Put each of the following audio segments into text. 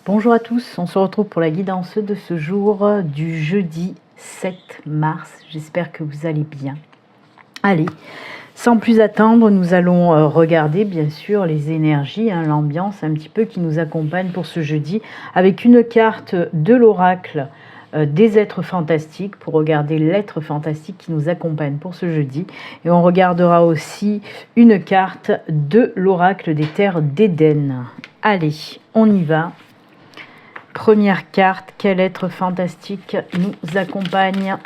Bonjour à tous, on se retrouve pour la guidance de ce jour du jeudi 7 mars. J'espère que vous allez bien. Allez, sans plus attendre, nous allons regarder bien sûr les énergies, l'ambiance un petit peu qui nous accompagne pour ce jeudi avec une carte de l'oracle des êtres fantastiques pour regarder l'être fantastique qui nous accompagne pour ce jeudi. Et on regardera aussi une carte de l'oracle des terres d'Éden. Allez, on y va. Première carte, quel être fantastique nous accompagne?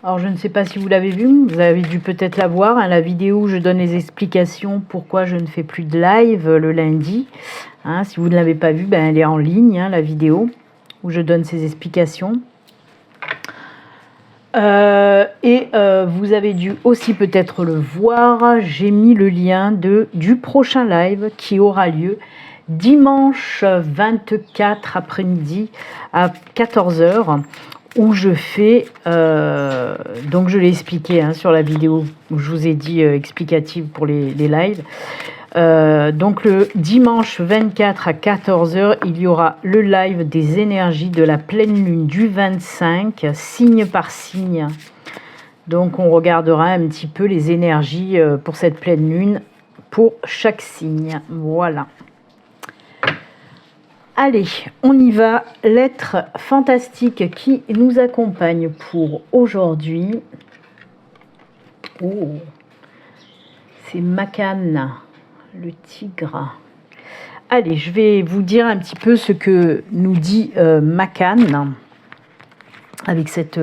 Alors je ne sais pas si vous l'avez vu, vous avez dû peut-être la voir, la vidéo où je donne les explications pourquoi je ne fais plus de live le lundi. Si vous ne l'avez pas vue, elle est en ligne, la vidéo où je donne ces explications. Vous avez dû aussi peut-être le voir, j'ai mis le lien du prochain live qui aura lieu dimanche 24 après-midi à 14 h où je fais, donc je l'ai expliqué sur la vidéo où je vous ai dit explicative pour les lives. Donc le dimanche 24 à 14 h, il y aura le live des énergies de la pleine lune du 25, signe par signe. Donc on regardera un petit peu les énergies pour cette pleine lune pour chaque signe. Voilà. Allez, on y va. L'être fantastique qui nous accompagne pour aujourd'hui. Oh, c'est Makan, le tigre. Allez, je vais vous dire un petit peu ce que nous dit Makan avec cette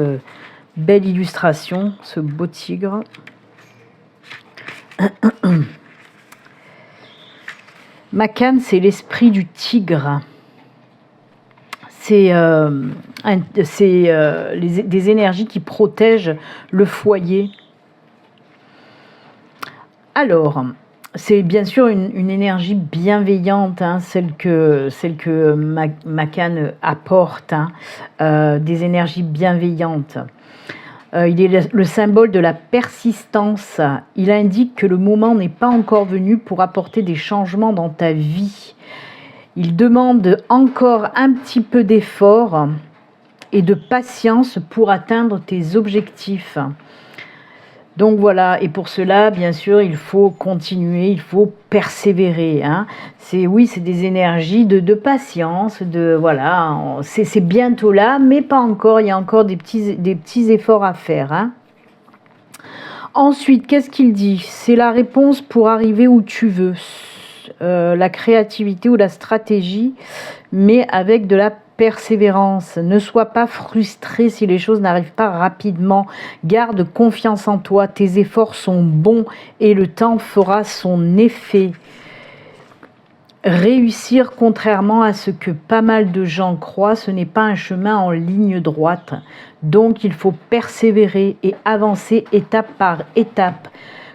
belle illustration, ce beau tigre. Makan, c'est l'esprit du tigre. C'est des énergies qui protègent le foyer. Alors, c'est bien sûr une énergie bienveillante, celle que Makan apporte, des énergies bienveillantes. Il est le symbole de la persistance. Il indique que le moment n'est pas encore venu pour apporter des changements dans ta vie. Il demande encore un petit peu d'effort et de patience pour atteindre tes objectifs. Donc voilà, et pour cela, bien sûr, il faut continuer, il faut persévérer. C'est des énergies de patience, voilà, c'est bientôt là, mais pas encore, il y a encore des petits efforts à faire. Ensuite, qu'est-ce qu'il dit? C'est la réponse pour arriver où tu veux. La créativité ou la stratégie, mais avec de la persévérance. Ne sois pas frustré si les choses n'arrivent pas rapidement. Garde confiance en toi. Tes efforts sont bons et le temps fera son effet. Réussir, contrairement à ce que pas mal de gens croient, ce n'est pas un chemin en ligne droite. Donc il faut persévérer et avancer étape par étape,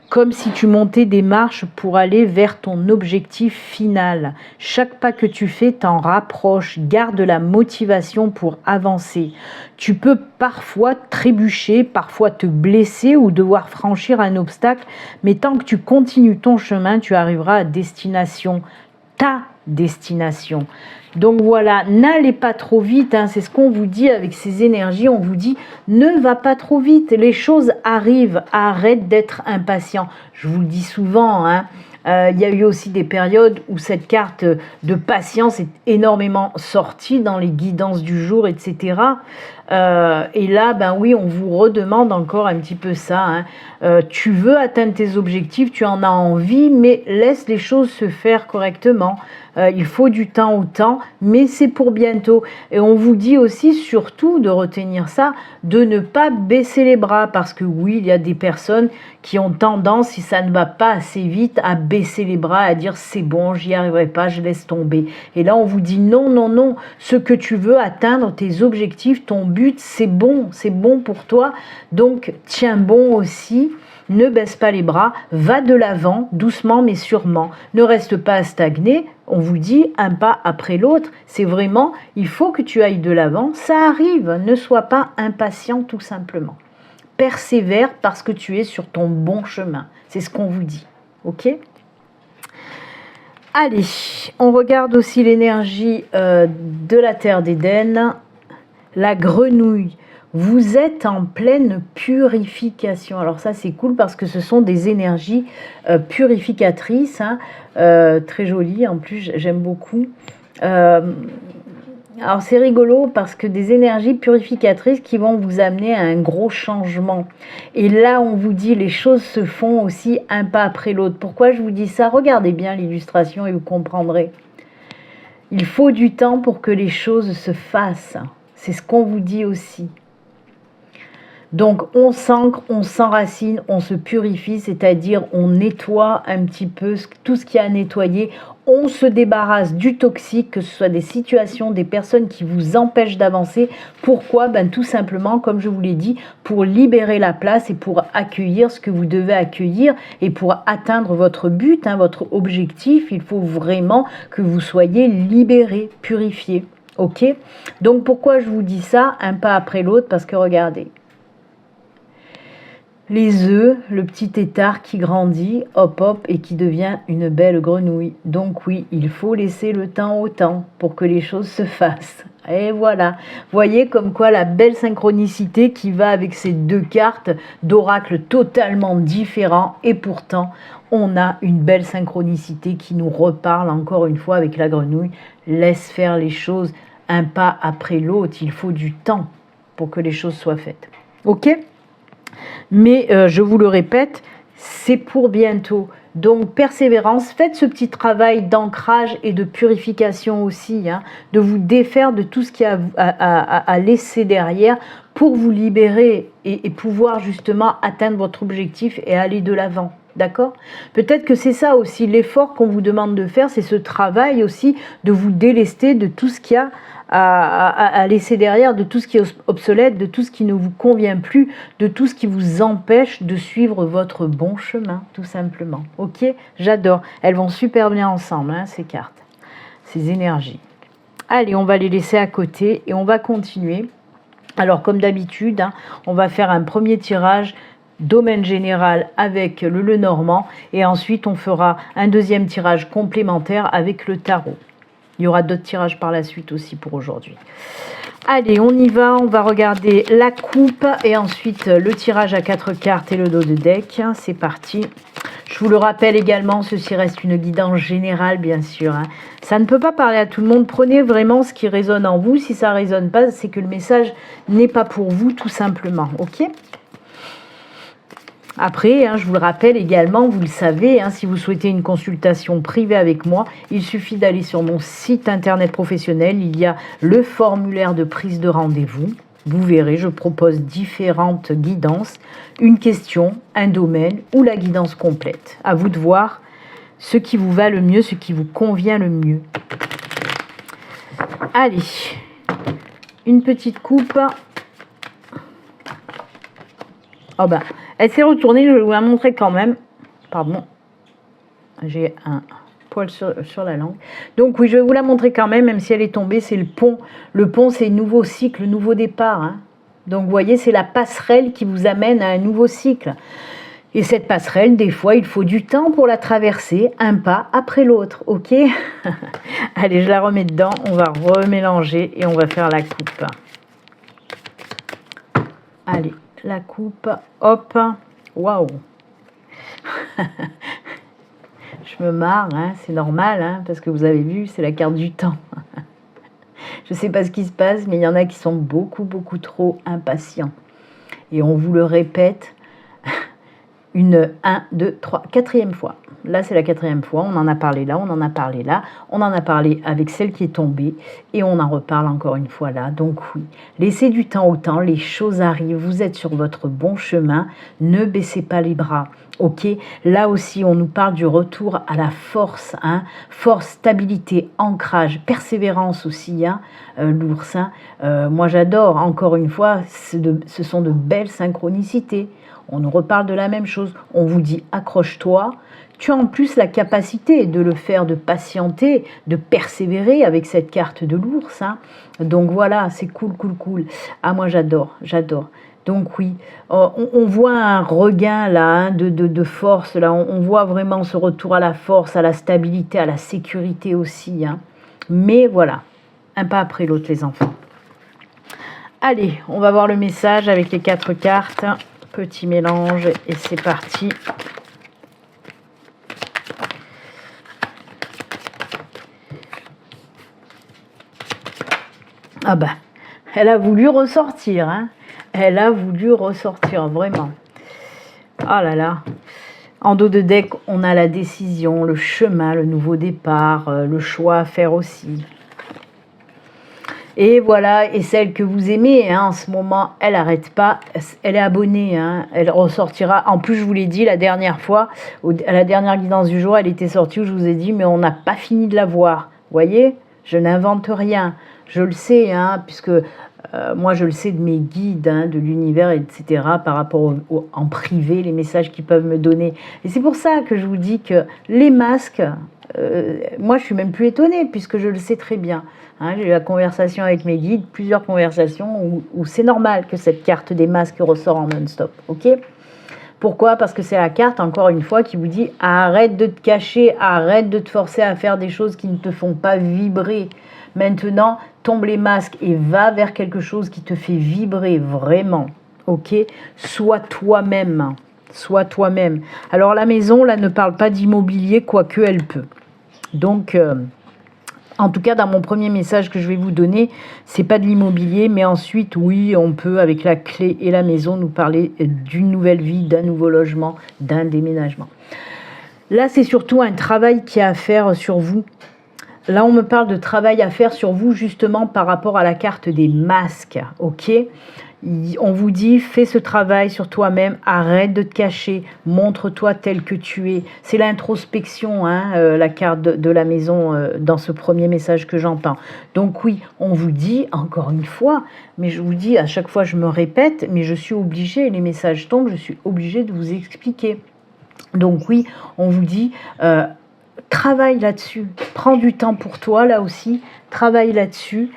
comme si tu montais des marches pour aller vers ton objectif final. Chaque pas que tu fais t'en rapproche. Garde la motivation pour avancer. Tu peux parfois trébucher, parfois te blesser ou devoir franchir un obstacle, mais tant que tu continues ton chemin, tu arriveras à destination, ta destination. Donc voilà, n'allez pas trop vite, c'est ce qu'on vous dit avec ces énergies, on vous dit ne va pas trop vite, les choses arrivent, arrête d'être impatient. Je vous le dis souvent, il y a eu aussi des périodes où cette carte de patience est énormément sortie dans les guidances du jour, etc. Et là, oui, on vous redemande encore un petit peu ça. Tu veux atteindre tes objectifs, tu en as envie, mais laisse les choses se faire correctement. Il faut du temps au temps, mais c'est pour bientôt. Et on vous dit aussi surtout de retenir ça, de ne pas baisser les bras, parce que oui, il y a des personnes qui ont tendance, si ça ne va pas assez vite, à baisser les bras, à dire c'est bon, j'y arriverai pas, je laisse tomber. Et là, on vous dit non, non, non, ce que tu veux atteindre, tes objectifs, ton but, c'est bon pour toi. Donc, tiens bon aussi. Ne baisse pas les bras, va de l'avant, doucement mais sûrement. Ne reste pas à stagner, on vous dit un pas après l'autre. C'est vraiment, il faut que tu ailles de l'avant, ça arrive. Ne sois pas impatient tout simplement. Persévère parce que tu es sur ton bon chemin. C'est ce qu'on vous dit, ok ? Allez, on regarde aussi l'énergie de la terre d'Éden. La grenouille. Vous êtes en pleine purification. Alors ça, c'est cool parce que ce sont des énergies purificatrices. Hein, très jolies, en plus, j'aime beaucoup. Alors c'est rigolo parce que des énergies purificatrices qui vont vous amener à un gros changement. Et là, on vous dit, les choses se font aussi un pas après l'autre. Pourquoi je vous dis ça? Regardez bien l'illustration et vous comprendrez. Il faut du temps pour que les choses se fassent. C'est ce qu'on vous dit aussi. Donc on s'ancre, on s'enracine, on se purifie, c'est-à-dire on nettoie un petit peu tout ce qu'il y a à nettoyer. On se débarrasse du toxique, que ce soit des situations, des personnes qui vous empêchent d'avancer. Pourquoi? Tout simplement, comme je vous l'ai dit, pour libérer la place et pour accueillir ce que vous devez accueillir et pour atteindre votre but, votre objectif. Il faut vraiment que vous soyez libéré, purifié. Ok? Donc pourquoi je vous dis ça, un pas après l'autre? Parce que regardez. Les œufs, le petit tétard qui grandit, hop hop, et qui devient une belle grenouille. Donc oui, il faut laisser le temps au temps pour que les choses se fassent. Et voilà, voyez comme quoi la belle synchronicité qui va avec ces deux cartes d'oracle totalement différents. Et pourtant, on a une belle synchronicité qui nous reparle encore une fois avec la grenouille. Laisse faire les choses un pas après l'autre. Il faut du temps pour que les choses soient faites. Ok ? Mais je vous le répète, c'est pour bientôt. Donc persévérance, faites ce petit travail d'ancrage et de purification aussi, de vous défaire de tout ce qu'il y a à laisser derrière pour vous libérer et pouvoir justement atteindre votre objectif et aller de l'avant. D'accord? Peut-être que c'est ça aussi, l'effort qu'on vous demande de faire, c'est ce travail aussi de vous délester de tout ce qu'il y a à laisser derrière, de tout ce qui est obsolète, de tout ce qui ne vous convient plus, de tout ce qui vous empêche de suivre votre bon chemin, tout simplement. Ok? J'adore. Elles vont super bien ensemble, ces cartes, ces énergies. Allez, on va les laisser à côté et on va continuer. Alors, comme d'habitude, on va faire un premier tirage domaine général avec le Lenormand et ensuite on fera un deuxième tirage complémentaire avec le tarot. Il y aura d'autres tirages par la suite aussi pour aujourd'hui. Allez, on y va, on va regarder la coupe et ensuite le tirage à 4 cartes et le dos de deck. C'est parti. Je vous le rappelle également, ceci reste une guidance générale bien sûr. Ça ne peut pas parler à tout le monde. Prenez vraiment ce qui résonne en vous. Si ça ne résonne pas, c'est que le message n'est pas pour vous tout simplement. Ok ? Après, je vous le rappelle également, vous le savez, si vous souhaitez une consultation privée avec moi, il suffit d'aller sur mon site internet professionnel. Il y a le formulaire de prise de rendez-vous. Vous verrez, je propose différentes guidances, une question, un domaine ou la guidance complète. À vous de voir ce qui vous va le mieux, ce qui vous convient le mieux. Allez, une petite coupe. Oh ben, elle s'est retournée, je vais vous la montrer quand même. Pardon, j'ai un poil sur la langue. Donc oui, je vais vous la montrer quand même si elle est tombée, c'est le pont. Le pont, c'est nouveau cycle, nouveau départ. Donc vous voyez, c'est la passerelle qui vous amène à un nouveau cycle. Et cette passerelle, des fois, il faut du temps pour la traverser, un pas après l'autre, ok? Allez, je la remets dedans, on va remélanger et on va faire la coupe. Allez. La coupe, hop, waouh. Je me marre, c'est normal, parce que vous avez vu, c'est la carte du temps. Je ne sais pas ce qui se passe, mais il y en a qui sont beaucoup, beaucoup trop impatients. Et on vous le répète, une 1, 2, 3, quatrième fois. Là, c'est la quatrième fois, on en a parlé là, on en a parlé là, on en a parlé avec celle qui est tombée, et on en reparle encore une fois là. Donc oui, laissez du temps au temps, les choses arrivent, vous êtes sur votre bon chemin, ne baissez pas les bras, ok? Là aussi, on nous parle du retour à la force, force, stabilité, ancrage, persévérance aussi, l'ours. Moi, j'adore, encore une fois, ce sont de belles synchronicités. On nous reparle de la même chose, on vous dit accroche-toi. Tu as en plus la capacité de le faire, de patienter, de persévérer avec cette carte de l'ours. Donc voilà, c'est cool, cool, cool. Ah, moi j'adore, j'adore. Donc oui, on voit un regain là, hein, de force, là. On voit vraiment ce retour à la force, à la stabilité, à la sécurité aussi. Hein. Mais voilà, un pas après l'autre les enfants. Allez, on va voir le message avec les 4 cartes. Petit mélange et c'est parti. Ah bah, elle a voulu ressortir, hein. Elle a voulu ressortir, vraiment. Oh là là. En dos de deck, on a la décision, le chemin, le nouveau départ, le choix à faire aussi. Et voilà, et celle que vous aimez, hein, en ce moment, elle n'arrête pas, elle est abonnée, hein, elle ressortira. En plus, je vous l'ai dit la dernière fois, à la dernière guidance du jour, elle était sortie où je vous ai dit, mais on n'a pas fini de la voir. Vous voyez, je n'invente rien, je le sais, hein, puisque moi je le sais de mes guides, hein, de l'univers, etc., par rapport en privé, les messages qu'ils peuvent me donner. Et c'est pour ça que je vous dis que les masques, moi je suis même plus étonnée, puisque je le sais très bien. Hein, j'ai eu la conversation avec mes guides, plusieurs conversations où c'est normal que cette carte des masques ressort en non-stop, ok ? Pourquoi ? Parce que c'est la carte, encore une fois, qui vous dit arrête de te cacher, arrête de te forcer à faire des choses qui ne te font pas vibrer. Maintenant, tombe les masques et va vers quelque chose qui te fait vibrer vraiment, ok ? Sois toi-même, sois toi-même. Alors la maison, là, ne parle pas d'immobilier, quoique elle peut. Donc... en tout cas, dans mon premier message que je vais vous donner, c'est pas de l'immobilier, mais ensuite, oui, on peut, avec la clé et la maison, nous parler d'une nouvelle vie, d'un nouveau logement, d'un déménagement. Là, c'est surtout un travail qui est à faire sur vous. Là, on me parle de travail à faire sur vous, justement, par rapport à la carte des masques, ok ? On vous dit, fais ce travail sur toi-même, arrête de te cacher, montre-toi tel que tu es. C'est l'introspection, hein, la carte de la maison, dans ce premier message que j'entends. Donc oui, on vous dit, encore une fois, mais je vous dis, à chaque fois je me répète, mais je suis obligée, les messages tombent, je suis obligée de vous expliquer. Donc oui, on vous dit... travaille là-dessus, prends du temps pour toi là aussi, travaille là-dessus,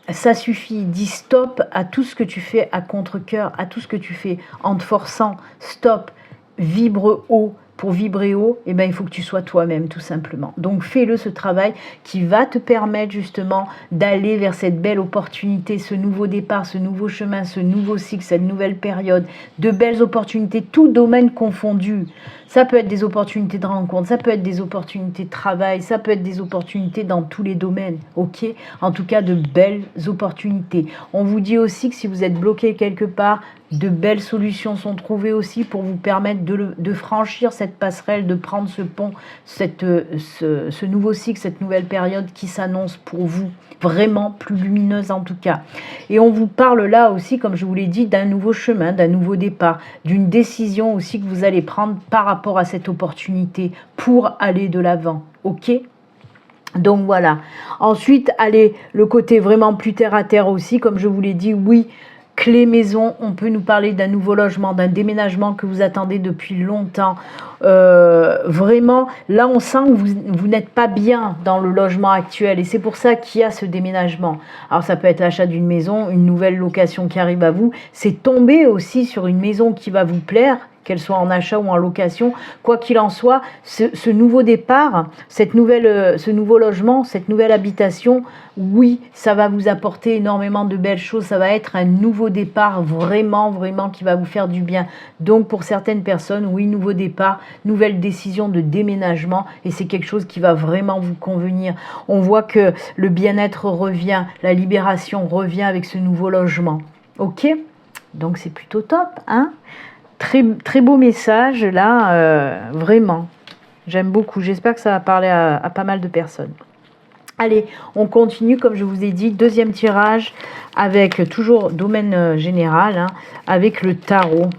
ça suffit, dis stop à tout ce que tu fais à contre-cœur, à tout ce que tu fais en te forçant, stop, vibre haut. Pour vibrer haut, eh ben, il faut que tu sois toi-même tout simplement. Donc fais-le ce travail qui va te permettre justement d'aller vers cette belle opportunité, ce nouveau départ, ce nouveau chemin, ce nouveau cycle, cette nouvelle période, de belles opportunités, tout domaine confondu. Ça peut être des opportunités de rencontre, ça peut être des opportunités de travail, ça peut être des opportunités dans tous les domaines, ok ? En tout cas, de belles opportunités. On vous dit aussi que si vous êtes bloqué quelque part, de belles solutions sont trouvées aussi pour vous permettre de franchir cette passerelle, de prendre ce pont, ce nouveau cycle, cette nouvelle période qui s'annonce pour vous, vraiment plus lumineuse en tout cas. Et on vous parle là aussi, comme je vous l'ai dit, d'un nouveau chemin, d'un nouveau départ, d'une décision aussi que vous allez prendre par rapport à cette opportunité pour aller de l'avant, ok ? Donc voilà. Ensuite, allez, le côté vraiment plus terre à terre aussi, comme je vous l'ai dit, oui, clé maison, on peut nous parler d'un nouveau logement, d'un déménagement que vous attendez depuis longtemps. Vraiment, là on sent que vous n'êtes pas bien dans le logement actuel et c'est pour ça qu'il y a ce déménagement. Alors ça peut être l'achat d'une maison, une nouvelle location qui arrive à vous, c'est tomber aussi sur une maison qui va vous plaire, qu'elle soit en achat ou en location, quoi qu'il en soit, ce nouveau départ, ce nouveau logement, cette nouvelle habitation, oui, ça va vous apporter énormément de belles choses, ça va être un nouveau départ vraiment, vraiment qui va vous faire du bien. Donc pour certaines personnes, oui, nouveau départ, nouvelle décision de déménagement et c'est quelque chose qui va vraiment vous convenir. On voit que le bien-être revient, la libération revient avec ce nouveau logement. Ok ? Donc c'est plutôt top, hein ? Très, très beau message là, vraiment. J'aime beaucoup. J'espère que ça va parler à pas mal de personnes. Allez, on continue, comme je vous ai dit, deuxième tirage avec toujours domaine général, hein, avec le tarot.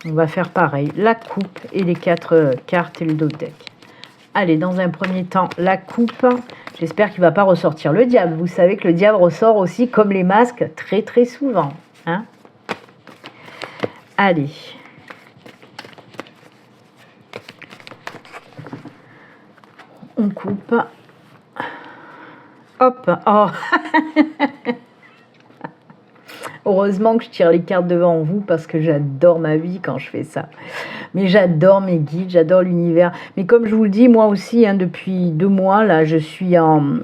On va faire pareil, la coupe et les 4 cartes et le deck. Allez, dans un premier temps, la coupe. J'espère qu'il ne va pas ressortir le diable. Vous savez que le diable ressort aussi, comme les masques, très très souvent. Hein. Allez. On coupe. Hop. Oh. Heureusement que je tire les cartes devant vous parce que j'adore ma vie quand je fais ça. Mais j'adore mes guides, j'adore l'univers. Mais comme je vous le dis, moi aussi, hein, depuis 2 mois, là, je suis en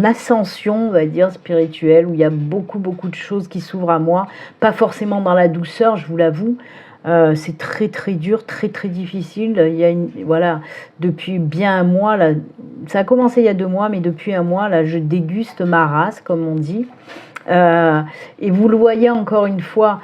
ascension, on va dire, spirituelle, où il y a beaucoup de choses qui s'ouvrent à moi. Pas forcément dans la douceur, je vous l'avoue. C'est très dur, très difficile. Il y a voilà, depuis bien 1 mois, là, ça a commencé il y a 2 mois, mais depuis 1 mois, là, je déguste ma race, comme on dit. Et vous le voyez encore une fois,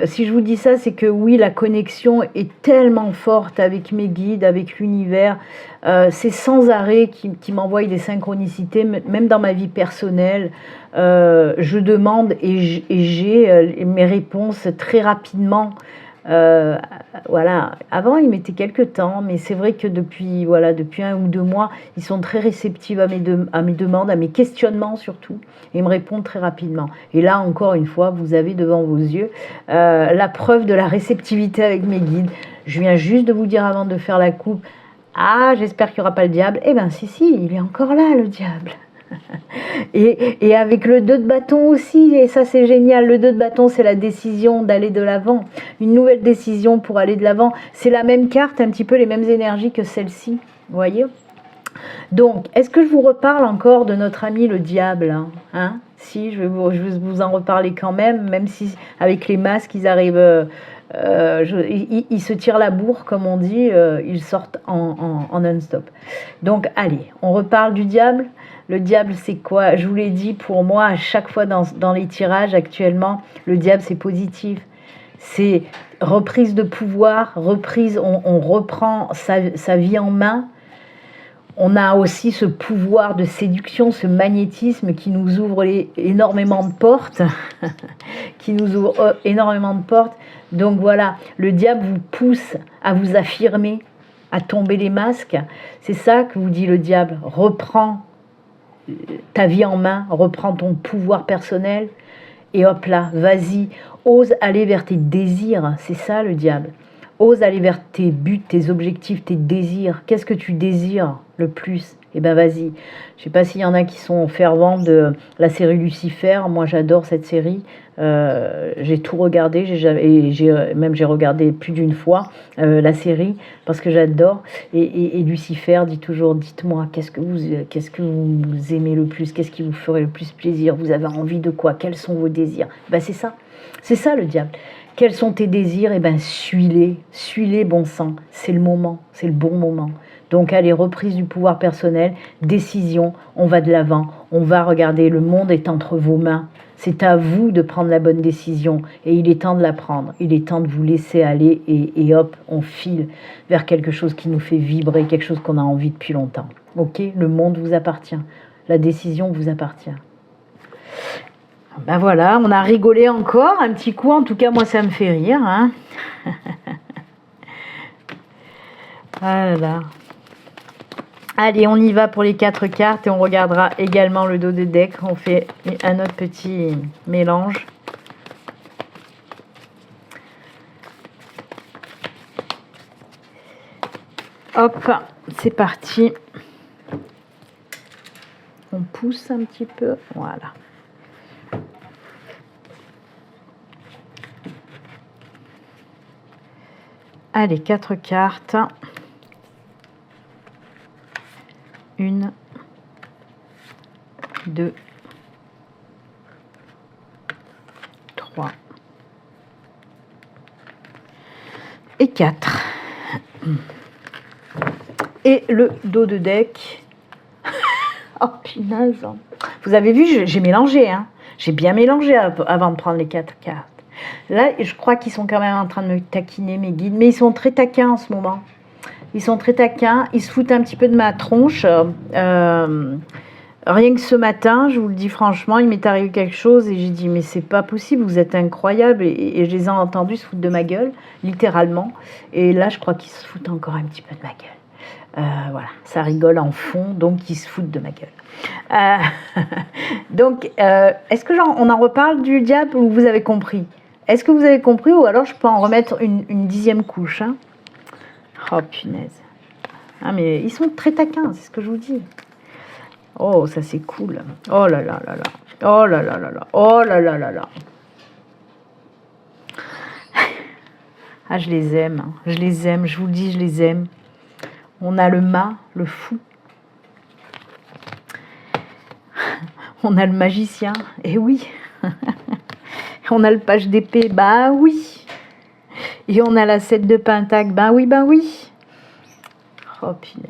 si je vous dis ça, c'est que oui, la connexion est tellement forte avec mes guides, avec l'univers. C'est sans arrêt qui m'envoie des synchronicités, même dans ma vie personnelle. Je demande et j'ai mes réponses très rapidement. Voilà, avant ils mettaient quelques temps, mais c'est vrai que depuis 1 ou 2 mois, ils sont très réceptifs à mes demandes, à mes questionnements surtout, et ils me répondent très rapidement. Et là encore une fois, vous avez devant vos yeux la preuve de la réceptivité avec mes guides. Je viens juste de vous dire avant de faire la coupe, ah, j'espère qu'il n'y aura pas le diable. Eh bien si, il est encore là, le diable. Et avec le 2 de bâton aussi, et ça c'est génial. Le 2 de bâton, c'est la décision d'aller de l'avant, une nouvelle décision pour aller de l'avant. C'est la même carte, un petit peu les mêmes énergies que celle-ci, vous voyez. Donc, est-ce que je vous reparle encore de notre ami le diable, hein? Si, je vais vous en reparler quand même si avec les masques, ils arrivent... ils se tirent la bourre, comme on dit, ils sortent en non-stop. Donc, allez, on reparle du diable. Le diable, c'est quoi? Je vous l'ai dit, pour moi, à chaque fois dans les tirages actuellement, le diable, c'est positif. C'est reprise de pouvoir, on reprend sa vie en main. On a aussi ce pouvoir de séduction, ce magnétisme qui nous ouvre énormément de portes. Qui nous ouvre énormément de portes. Donc voilà, le diable vous pousse à vous affirmer, à tomber les masques. C'est ça que vous dit le diable. Reprends ta vie en main, reprends ton pouvoir personnel et hop là, vas-y, ose aller vers tes désirs. C'est ça le diable. Ose aller vers tes buts, tes objectifs, tes désirs. Qu'est-ce que tu désires le plus? Eh bien, vas-y. Je ne sais pas s'il y en a qui sont fervents de la série Lucifer. Moi, j'adore cette série. J'ai tout regardé. J'ai regardé plus d'1 fois la série parce que j'adore. Et Lucifer dit toujours, dites-moi, qu'est-ce que vous aimez le plus? Qu'est-ce qui vous ferait le plus plaisir? Vous avez envie de quoi? Quels sont vos désirs? Ben, c'est ça. C'est ça, le diable. Quels sont tes désirs? Eh bien, suis-les, bon sang. C'est le moment, c'est le bon moment. Donc, allez, reprise du pouvoir personnel, décision, on va de l'avant, on va regarder, le monde est entre vos mains. C'est à vous de prendre la bonne décision et il est temps de la prendre. Il est temps de vous laisser aller et hop, on file vers quelque chose qui nous fait vibrer, quelque chose qu'on a envie depuis longtemps. Ok? Le monde vous appartient, la décision vous appartient. Ben voilà, on a rigolé encore un petit coup, en tout cas moi ça me fait rire. Hein. Voilà. Allez, on y va pour les 4 cartes et on regardera également le dos de deck. On fait un autre petit mélange. Hop, c'est parti. On pousse un petit peu, voilà. Allez, 4 cartes. 1, 2, 3 et 4. Et le dos de deck. Oh punaise. Vous avez vu, j'ai mélangé. Hein. J'ai bien mélangé avant de prendre les 4 cartes. Là, je crois qu'ils sont quand même en train de me taquiner, mes guides. Mais ils sont très taquins en ce moment. Ils sont très taquins. Ils se foutent un petit peu de ma tronche. Rien que ce matin, je vous le dis franchement, il m'est arrivé quelque chose et j'ai dit mais c'est pas possible, vous êtes incroyable. Et je les ai entendus se foutre de ma gueule, littéralement. Et là, je crois qu'ils se foutent encore un petit peu de ma gueule. Voilà, ça rigole en fond, donc ils se foutent de ma gueule. Donc, est-ce que on en reparle du diable ou vous avez compris? Est-ce que vous avez compris ou alors je peux en remettre une 10e couche, hein? Oh punaise. Ah mais ils sont très taquins, c'est ce que je vous dis. Oh ça c'est cool. Oh là là là là. Oh là là là là. Oh là là là là. Ah, je les aime. Hein. Je les aime. Je vous le dis, je les aime. On a le mât, le fou. On a le magicien. Eh oui. On a le page d'épée. Bah oui. Et on a la 7 de pentacle. Ben oui, ben oui. Oh, punaise.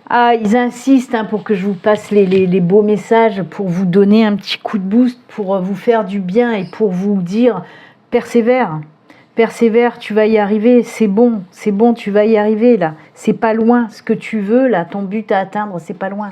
Ah, ils insistent hein, pour que je vous passe les beaux messages, pour vous donner un petit coup de boost, pour vous faire du bien et pour vous dire persévère. Persévère, tu vas y arriver, c'est bon, tu vas y arriver là. C'est pas loin, ce que tu veux là, ton but à atteindre, c'est pas loin.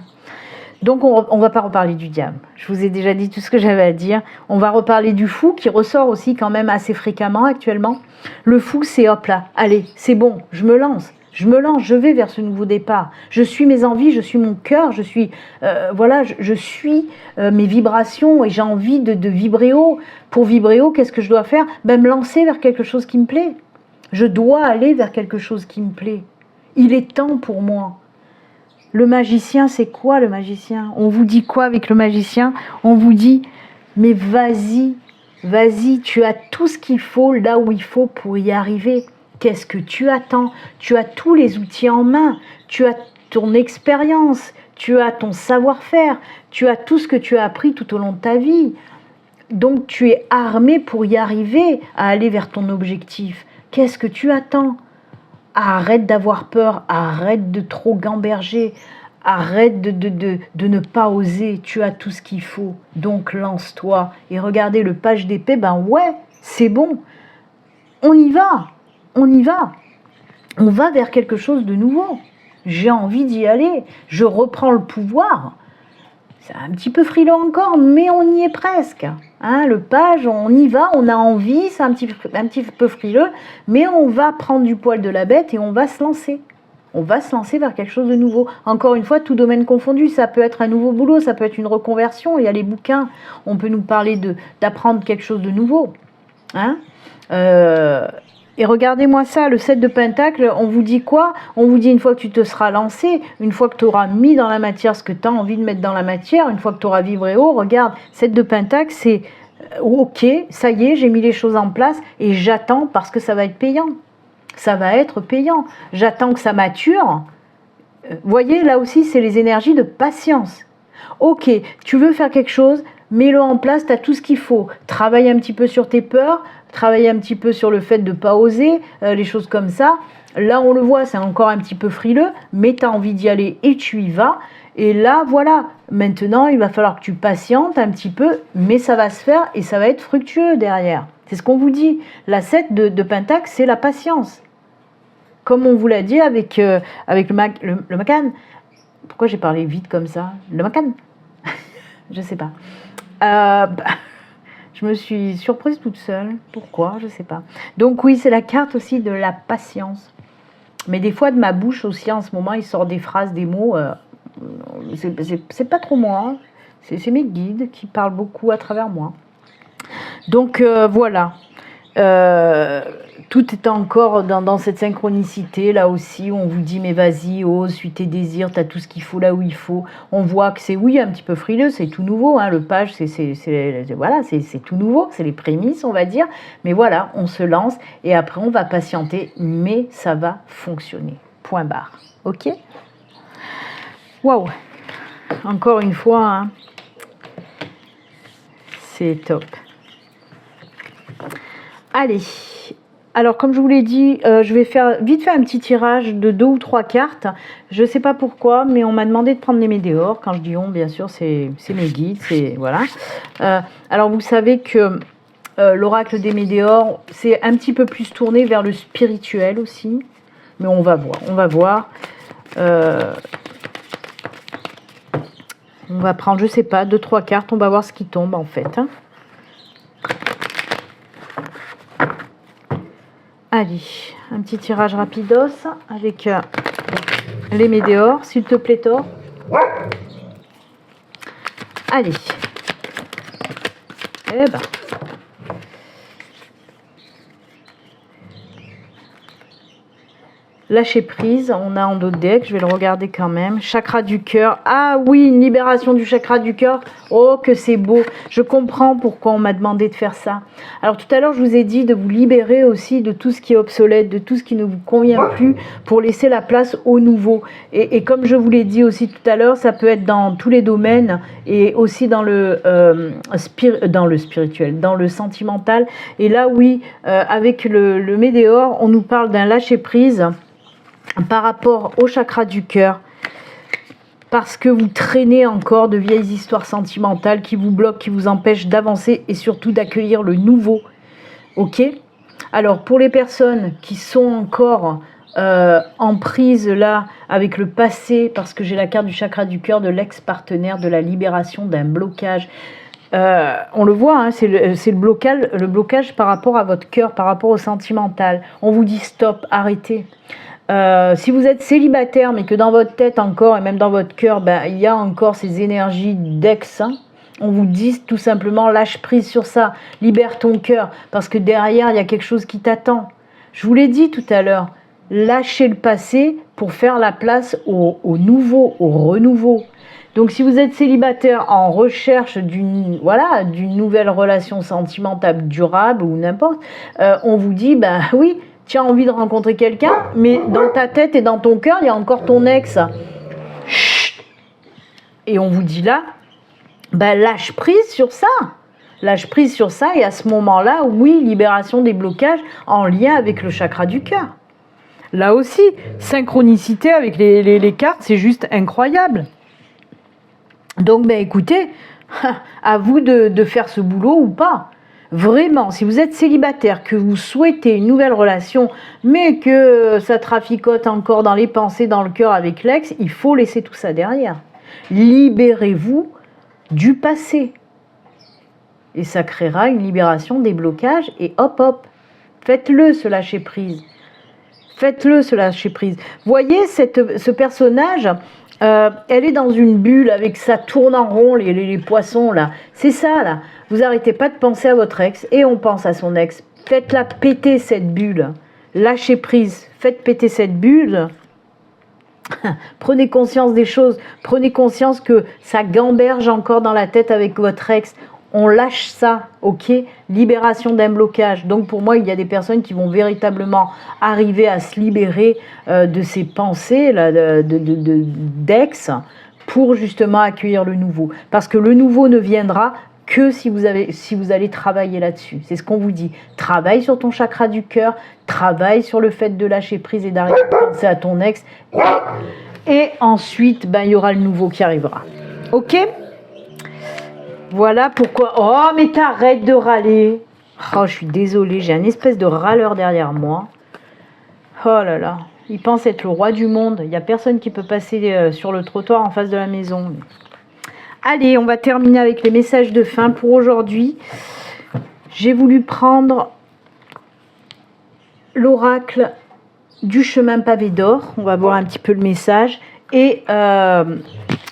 Donc on va pas reparler du diable. Je vous ai déjà dit tout ce que j'avais à dire. On va reparler du fou qui ressort aussi quand même assez fréquemment actuellement. Le fou, c'est hop là, allez, c'est bon, je me lance, je vais vers ce nouveau départ. Je suis mes envies, je suis mon cœur, je suis voilà, je suis mes vibrations et j'ai envie de vibrer haut. Pour vibrer haut, qu'est-ce que je dois faire? Ben, me lancer vers quelque chose qui me plaît. Je dois aller vers quelque chose qui me plaît. Il est temps pour moi. Le magicien, c'est quoi le magicien? On vous dit quoi avec le magicien? On vous dit, mais vas-y, vas-y, tu as tout ce qu'il faut là où il faut pour y arriver. Qu'est-ce que tu attends? Tu as tous les outils en main, tu as ton expérience, tu as ton savoir-faire, tu as tout ce que tu as appris tout au long de ta vie. Donc tu es armé pour y arriver, à aller vers ton objectif. Qu'est-ce que tu attends? Arrête d'avoir peur, arrête de trop gamberger, arrête de ne pas oser, tu as tout ce qu'il faut, donc lance-toi. Et regardez le page d'épée, ben ouais, c'est bon, on y va, on y va, on va vers quelque chose de nouveau. J'ai envie d'y aller, je reprends le pouvoir. C'est un petit peu frileux encore, mais on y est presque. Hein, le page, on y va, on a envie, c'est un petit peu frileux, mais on va prendre du poil de la bête et on va se lancer. On va se lancer vers quelque chose de nouveau. Encore une fois, tout domaine confondu, ça peut être un nouveau boulot, ça peut être une reconversion. Il y a les bouquins, on peut nous parler d'apprendre quelque chose de nouveau. Hein et regardez-moi ça, le 7 de Pentacle, on vous dit quoi? On vous dit une fois que tu te seras lancé, une fois que tu auras mis dans la matière ce que tu as envie de mettre dans la matière, une fois que tu auras vibré haut, regarde, 7 de Pentacle, c'est ok, ça y est, j'ai mis les choses en place et j'attends parce que ça va être payant. Ça va être payant. J'attends que ça mature. Voyez, là aussi, c'est les énergies de patience. Ok, tu veux faire quelque chose, mets-le en place, tu as tout ce qu'il faut. Travaille un petit peu sur tes peurs, travaille un petit peu sur le fait de ne pas oser, les choses comme ça. Là, on le voit, c'est encore un petit peu frileux, mais tu as envie d'y aller et tu y vas. Et là, voilà, maintenant, il va falloir que tu patientes un petit peu, mais ça va se faire et ça va être fructueux derrière. C'est ce qu'on vous dit. La 7 de Pentacle, c'est la patience. Comme on vous l'a dit avec le Macan. Pourquoi j'ai parlé vite comme ça? Le Macan. Je sais pas. Je me suis surprise toute seule. Pourquoi? Je sais pas. Donc oui, c'est la carte aussi de la patience. Mais des fois, de ma bouche aussi, en ce moment, il sort des phrases, des mots. C'est pas trop moi. Hein. C'est mes guides qui parlent beaucoup à travers moi. Donc voilà. Tout est encore dans cette synchronicité là aussi où on vous dit mais vas-y, ose, suis tes désirs, t'as tout ce qu'il faut là où il faut. On voit que c'est oui un petit peu frileux, c'est tout nouveau, hein, le page voilà, c'est tout nouveau, c'est les prémices on va dire, mais voilà, on se lance et après on va patienter, mais ça va fonctionner. Point barre. Ok? Waouh! Encore une fois, hein, c'est top. Allez, alors comme je vous l'ai dit, je vais vite faire un petit tirage de 2 ou 3 cartes. Je ne sais pas pourquoi, mais on m'a demandé de prendre les météores. Quand je dis on, bien sûr, c'est mes guides, voilà. Alors vous savez que l'oracle des météores, c'est un petit peu plus tourné vers le spirituel aussi. Mais on va voir. On va prendre, je sais pas, 2-3 cartes, on va voir ce qui tombe en fait. Hein. Allez, un petit tirage rapidos avec les météores, s'il te plaît, Thor. Allez. Eh ben. Lâcher prise, on a en dos de deck, je vais le regarder quand même. Chakra du cœur, ah oui, une libération du chakra du cœur. Oh, que c'est beau. Je comprends pourquoi on m'a demandé de faire ça. Alors tout à l'heure, je vous ai dit de vous libérer aussi de tout ce qui est obsolète, de tout ce qui ne vous convient plus, pour laisser la place au nouveau. Et comme je vous l'ai dit aussi tout à l'heure, ça peut être dans tous les domaines, et aussi dans le spirituel, dans le sentimental. Et là, oui, avec le Médéor, on nous parle d'un lâcher prise par rapport au chakra du cœur, parce que vous traînez encore de vieilles histoires sentimentales qui vous bloquent, qui vous empêchent d'avancer et surtout d'accueillir le nouveau. Ok? Alors pour les personnes qui sont encore en prise là avec le passé, parce que j'ai la carte du chakra du cœur, de l'ex-partenaire, de la libération d'un blocage. On le voit, hein, c'est le blocage par rapport à votre cœur, par rapport au sentimental. On vous dit stop, arrêtez. Si vous êtes célibataire, mais que dans votre tête encore, et même dans votre cœur, il y a encore ces énergies d'ex, hein, on vous dit tout simplement lâche prise sur ça, libère ton cœur, parce que derrière, il y a quelque chose qui t'attend. Je vous l'ai dit tout à l'heure, lâchez le passé pour faire la place au nouveau, au renouveau. Donc si vous êtes célibataire en recherche d'une nouvelle relation sentimentale durable ou n'importe, on vous dit, oui, tu as envie de rencontrer quelqu'un, mais dans ta tête et dans ton cœur, il y a encore ton ex. Chut. Et on vous dit là, lâche prise sur ça. Lâche prise sur ça, et à ce moment-là, oui, libération des blocages en lien avec le chakra du cœur. Là aussi, synchronicité avec les cartes, c'est juste incroyable. Donc, écoutez, à vous de faire ce boulot ou pas. Vraiment, si vous êtes célibataire, que vous souhaitez une nouvelle relation, mais que ça traficote encore dans les pensées, dans le cœur avec l'ex, il faut laisser tout ça derrière. Libérez-vous du passé. Et ça créera une libération des blocages, et hop, hop, faites-le ce lâcher prise. Faites-le ce lâcher prise. Voyez ce personnage, elle est dans une bulle avec ça tourne en rond, les poissons là. C'est ça là. Vous arrêtez pas de penser à votre ex et on pense à son ex. Faites-la péter cette bulle. Lâchez prise. Faites péter cette bulle. Prenez conscience des choses. Prenez conscience que ça gamberge encore dans la tête avec votre ex. On lâche ça, ok? Libération d'un blocage. Donc pour moi, il y a des personnes qui vont véritablement arriver à se libérer de ces pensées là, d'ex pour justement accueillir le nouveau. Parce que le nouveau ne viendra que si vous allez travailler là-dessus. C'est ce qu'on vous dit. Travaille sur ton chakra du cœur, travaille sur le fait de lâcher prise et d'arrêter de penser à ton ex. Et ensuite, il y aura le nouveau qui arrivera. Ok? Voilà pourquoi... Oh, mais t'arrêtes de râler. Oh, je suis désolée, j'ai un espèce de râleur derrière moi. Oh là là, il pense être le roi du monde. Il n'y a personne qui peut passer sur le trottoir en face de la maison. Allez, on va terminer avec les messages de fin pour aujourd'hui. J'ai voulu prendre l'oracle du chemin pavé d'or. On va voir un petit peu le message. Et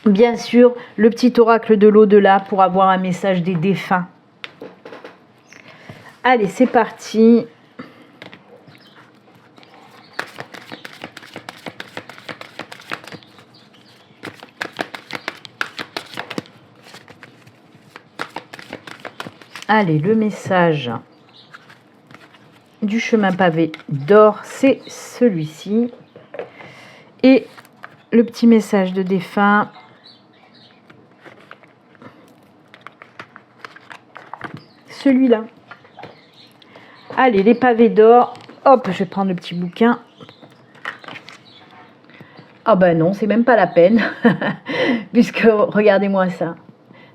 bien sûr, le petit oracle de l'au-delà pour avoir un message des défunts. Allez, c'est parti. Allez, le message du chemin pavé d'or, c'est celui-ci. Et le petit message de défunt, celui-là. Allez, les pavés d'or. Hop, je vais prendre le petit bouquin. Ah non, c'est même pas la peine. Puisque, regardez-moi ça.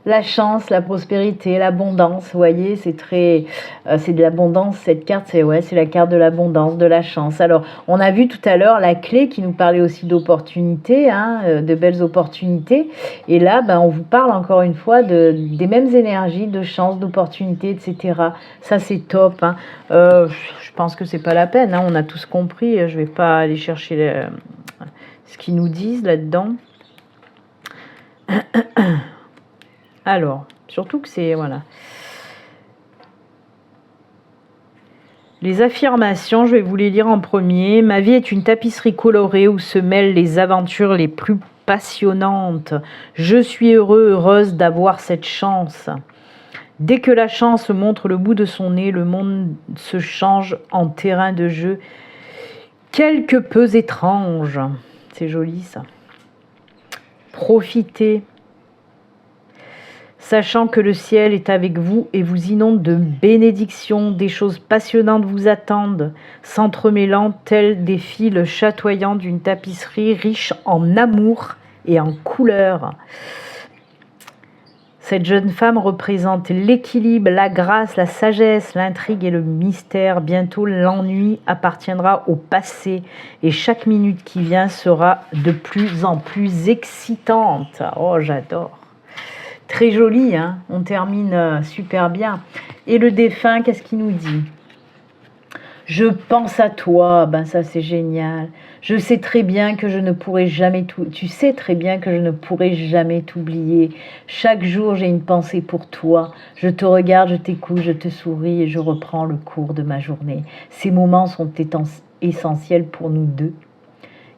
La chance, la prospérité, l'abondance, vous voyez, c'est de l'abondance, cette carte, c'est la carte de l'abondance, de la chance. Alors, on a vu tout à l'heure la clé qui nous parlait aussi d'opportunités, de belles opportunités. Et là, on vous parle encore une fois des mêmes énergies, de chance, d'opportunités, etc. Ça, c'est top. Je pense que c'est pas la peine, on a tous compris. Je vais pas aller chercher ce qu'ils nous disent là-dedans. Alors, surtout que c'est... Voilà. Les affirmations, je vais vous les lire en premier. Ma vie est une tapisserie colorée où se mêlent les aventures les plus passionnantes. Je suis heureux, heureuse d'avoir cette chance. Dès que la chance montre le bout de son nez, le monde se change en terrain de jeu quelque peu étrange. C'est joli ça. Profitez, sachant que le ciel est avec vous et vous inonde de bénédictions, des choses passionnantes vous attendent, s'entremêlant tels des fils chatoyants d'une tapisserie riche en amour et en couleurs. Cette jeune femme représente l'équilibre, la grâce, la sagesse, l'intrigue et le mystère. Bientôt, l'ennui appartiendra au passé et chaque minute qui vient sera de plus en plus excitante. Oh, j'adore. Très joli, hein? On termine super bien. Et le défunt, qu'est-ce qu'il nous dit? Je pense à toi, ben ça c'est génial. Je sais très bien que je ne pourrai jamais tu sais très bien que je ne pourrai jamais t'oublier. Chaque jour j'ai une pensée pour toi. Je te regarde, je t'écoute, je te souris et je reprends le cours de ma journée. Ces moments sont essentiels pour nous deux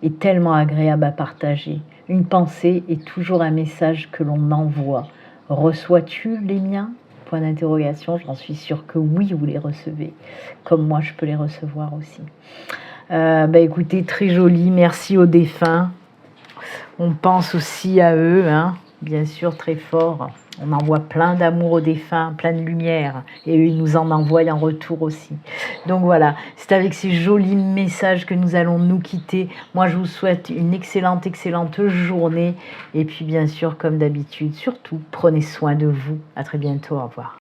et tellement agréables à partager. Une pensée est toujours un message que l'on envoie. Reçois-tu les miens? Point d'interrogation, j'en suis sûre que oui, vous les recevez, comme moi je peux les recevoir aussi. Écoutez, très joli, merci aux défunts. On pense aussi à eux, hein, bien sûr, très fort. On envoie plein d'amour aux défunts, plein de lumière, et eux, ils nous en envoient en retour aussi. Donc voilà, c'est avec ces jolis messages que nous allons nous quitter. Moi, je vous souhaite une excellente, excellente journée. Et puis, bien sûr, comme d'habitude, surtout, prenez soin de vous. À très bientôt, au revoir.